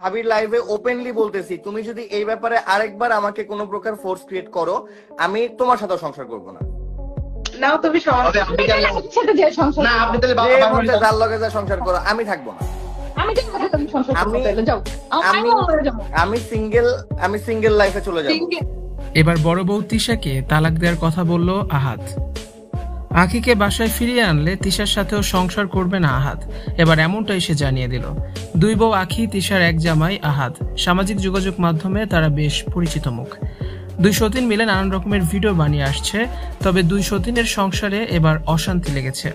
ভাবির লাইভে ওপেনলি বলতেছি, তুমি যদি এই ব্যাপারে আরেকবার আমাকে কোনো প্রকার ফোর্স ক্রিয়েট করো, আমি তোমার সাথে সংসার করব না। নাও তুমি সাথে যে সংসার না, আপনি তাহলে যে মধ্যে যার লগে যা সংসার করো, আমি থাকবো না। আমি সিঙ্গেল লাইফে চলে যাব। এবার বড় বউ তিশাকে তালাক দেওয়ার কথা বলল আহাদ। আখিকে বাসায় ফিরিয়ে আনলে তিশার সাথেও সংসার করবে না আহাদ। এবার এমনটাই সে জানিয়ে দিল। দুই বউ আখি, তিশার এক জামাই আহাদ। সামাজিক যোগাযোগ মাধ্যমে তারা বেশ পরিচিত মুখ। দুই সতীন মিলে নানান রকমের ভিডিও বানিয়ে আসছে। তবে দুই সতীনের সংসারে এবার অশান্তি লেগেছে।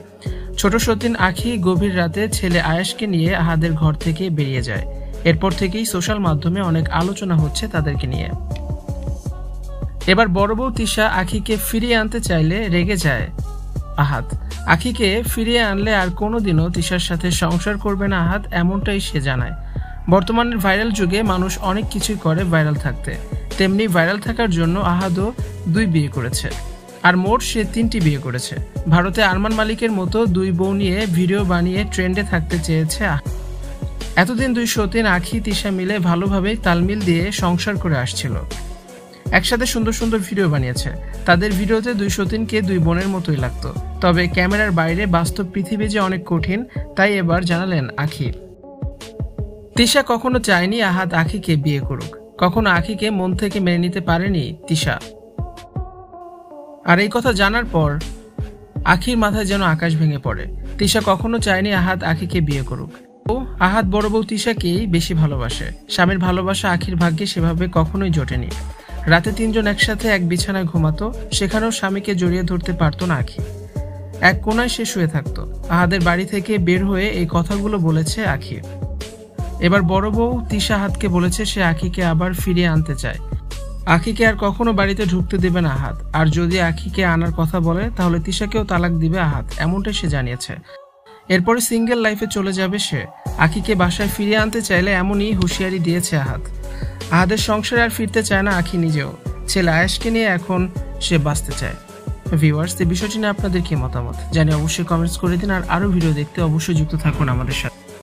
ছোট সতীন আখি গভীর রাতে ছেলে আয়েশকে নিয়ে আহাদের ঘর থেকে বেরিয়ে যায়। এরপর থেকেই সোশ্যাল মাধ্যমে অনেক আলোচনা হচ্ছে তাদেরকে নিয়ে। এবার বড় বউ তিশা আখিকে ফিরিয়ে আনতে চাইলে রেগে যায় আহাদ। আখিকে ফিরিয়ে আনলে আর কোনোদিনও তিশার সাথে সংসার করবে না আহাদ, এমনটাই সে জানায়। বর্তমানের ভাইরাল যুগে মানুষ অনেক কিছুই করে ভাইরাল থাকতে, তেমনি ভাইরাল থাকার জন্য আহাদও 2 বিয়ে করেছে। আর মোট সে 3টি বিয়ে করেছে। ভারতে আরমান মালিকের মতো 2 বউ নিয়ে ভিডিও বানিয়ে ট্রেন্ডে থাকতে চেয়েছে। এতদিন দুই সতীন আখি তিশা মিলে ভালোভাবেই তালমিল দিয়ে সংসার করে আসছিল। একসাথে সুন্দর সুন্দর ভিডিও বানিয়েছে। তাদের ভিডিওতে দুই সতীনকে 2 বোনের মতোই লাগতো। তবে ক্যামেরার বাইরে বাস্তব পৃথিবী যে অনেক কঠিন, তাই এবার জানালেন আখি। তিশা কখনো চায়নি আহাদ আখিকে বিয়ে করুক, কখনো আখিকে মন থেকে মেনে নিতে পারেনি তিশা। আর এই কথা জানার পর আখির মাথায় যেন আকাশ ভেঙে পড়ে। তিশা কখনো চায়নি আহাদ আখিকে বিয়ে করুক। আহাদ বড় বউ তিশাকেই বেশি ভালোবাসে। স্বামীর ভালোবাসা আখির ভাগ্যে সেভাবে কখনোই জোটেনি। রাতে 3 জন একসাথে এক বিছানায় ঘুমাতো, সেখানেও স্বামীকে জড়িয়ে ধরতে পারতো না আখি। এক কোনায় সে শুয়ে থাকতো। আহাদের বাড়ি থেকে বের হয়ে এই কথাগুলো বলেছে আখি। এবার বড় বউ তিশা আহাদকে বলেছে সে আখিকে আবার ফিরিয়ে আনতে চায়। আখিকে আর কখনো বাড়িতে ঢুকতে দেবে না আহাদ। আর যদি আখিকে আনার কথা বলে তাহলে তিশাকেও তালাক দিবে আহাদ, এমনটাই সে জানিয়েছে। এরপরে সিঙ্গেল লাইফে চলে যাবে সে। আখিকে বাসায় ফিরিয়ে আনতে চাইলে এমনই হুঁশিয়ারি দিয়েছে আহাদ। আহাদের সংসারে আর ফিরতে চায় না আখি নিজেও। ছেলে আয়েশকে নিয়ে এখন সে বাঁচতে চায়। ভিউয়ার্স, এই বিষয়টি নিয়ে আপনাদের কি মতামত জানিয়ে অবশ্যই কমেন্টস করে দিন। আর আরো ভিডিও দেখতে অবশ্যই যুক্ত থাকুন আমাদের সাথে।